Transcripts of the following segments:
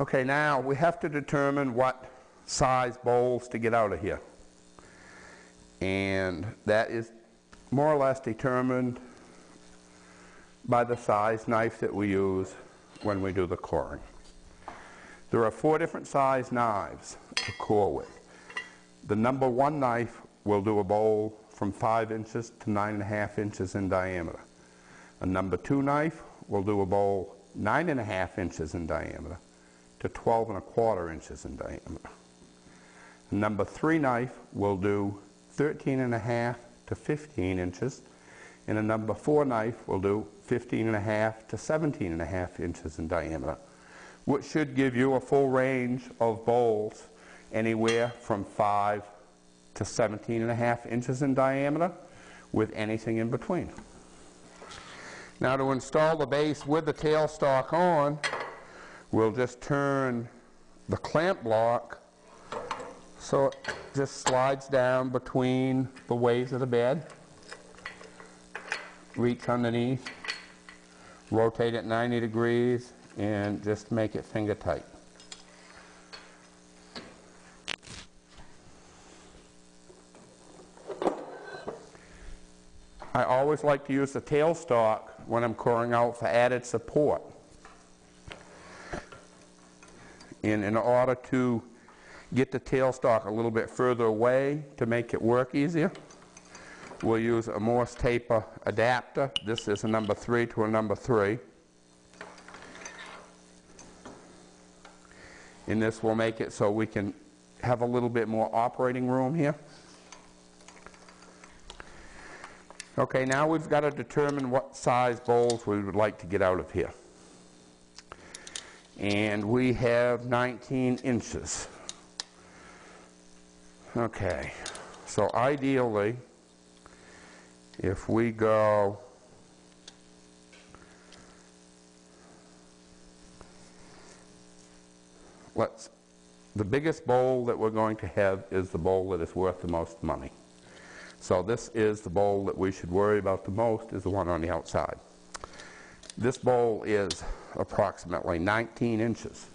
Okay, now we have to determine what size bowls to get out of here. And that is more or less determined by the size knife that we use when we do the coring. There are 4 different size knives to core with. The number 1 knife will do a bowl from 5 inches to 9.5 inches in diameter. A number 2 knife will do a bowl 9.5 inches in diameter to 12.25 inches in diameter. A number 3 knife will do 13.5 to 15 inches, and a number 4 knife will do 15.5 to 17.5 inches in diameter, which should give you a full range of bowls anywhere from 5 to 17.5 inches in diameter, with anything in between. Now, to install the base with the tailstock on, we'll just turn the clamp block so it just slides down between the ways of the bed. Reach underneath, rotate it 90 degrees, and just make it finger tight. I always like to use the tailstock when I'm coring out for added support. And in order to get the tailstock a little bit further away to make it work easier, we'll use a Morse taper adapter. This is a number 3 to a number 3. And this will make it so we can have a little bit more operating room here. Okay, now we've got to determine what size bowls we would like to get out of here. And we have 19 inches. Okay, so ideally, if we go the biggest bowl that we're going to have is the bowl that is worth the most money. So this is the bowl that we should worry about the most, is the one on the outside. This bowl is approximately 19 inches.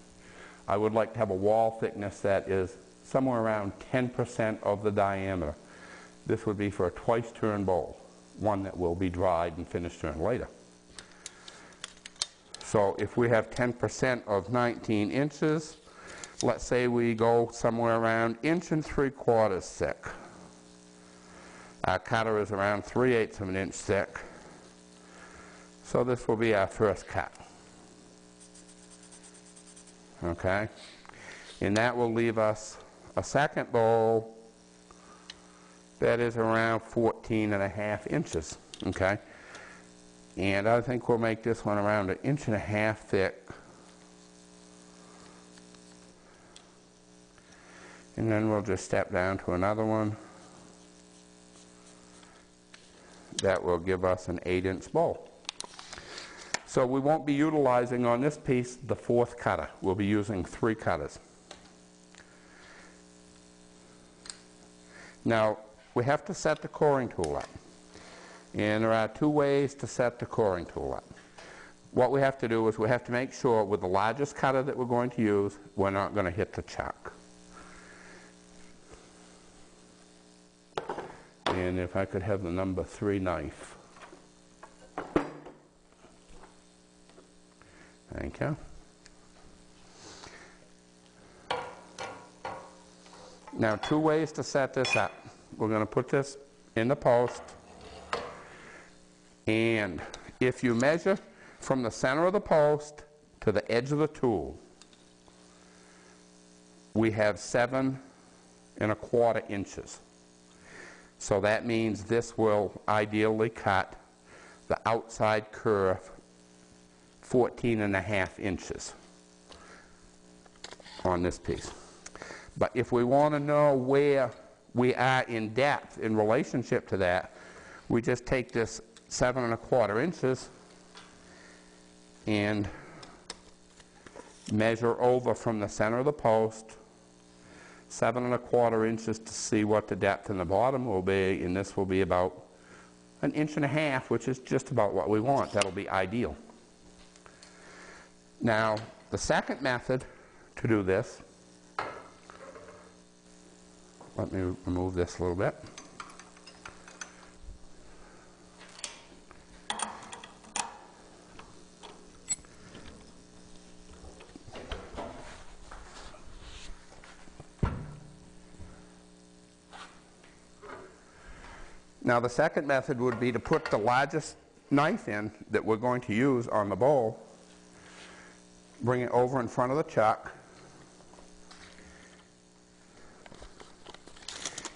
I would like to have a wall thickness that is somewhere around 10% of the diameter. This would be for a twice-turn bowl, one that will be dried and finished turn later. So if we have 10% of 19 inches, let's say we go somewhere around 1 3/4 thick. Our cutter is around 3/8 of an inch thick. So this will be our first cut. Okay? And that will leave us a second bowl that is around 14.5 inches. Okay? And I think we'll make this one around 1.5 inches thick. And then we'll just step down to another one. That will give us an 8-inch bowl. So we won't be utilizing on this piece the 4th cutter. We'll be using 3 cutters. Now, we have to set the coring tool up. And there are 2 ways to set the coring tool up. What we have to do is we have to make sure with the largest cutter that we're going to use, we're not going to hit the chuck. And if I could have the number 3 knife. Thank you. Now, 2 ways to set this up. We're going to put this in the post. And if you measure from the center of the post to the edge of the tool, we have 7.25 inches. So that means this will ideally cut the outside curve 14.5 inches on this piece. But if we want to know where we are in depth in relationship to that, we just take this 7.25 inches and measure over from the center of the post 7.25 inches to see what the depth in the bottom will be, and this will be about 1.5 inches, which is just about what we want. That'll be ideal. Now, the second method to do this. Let me remove this a little bit. Now the second method would be to put the largest knife in that we're going to use on the bowl, bring it over in front of the chuck,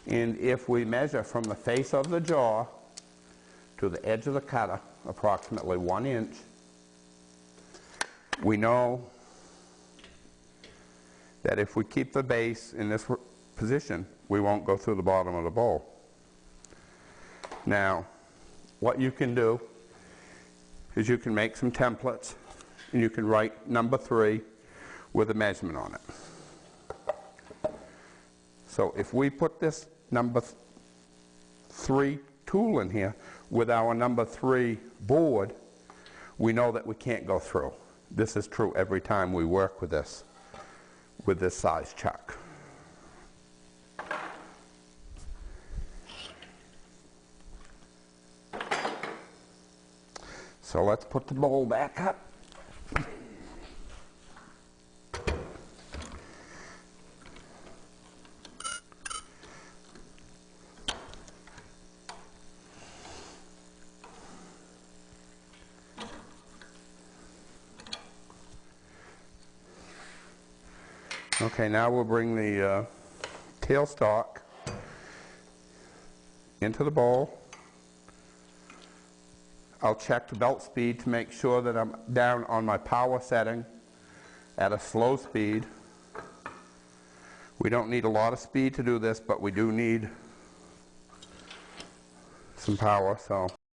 and if we measure from the face of the jaw to the edge of the cutter, approximately 1 inch, we know that if we keep the base in this position, we won't go through the bottom of the bowl. Now, what you can do is you can make some templates and you can write number 3 with a measurement on it. So if we put this number 3 tool in here with our number 3 board, we know that we can't go through. This is true every time we work with this size chuck. So let's put the bowl back up. Okay, now we'll bring the tailstock into the bowl. I'll check the belt speed to make sure that I'm down on my power setting at a slow speed. We don't need a lot of speed to do this, but we do need some power. So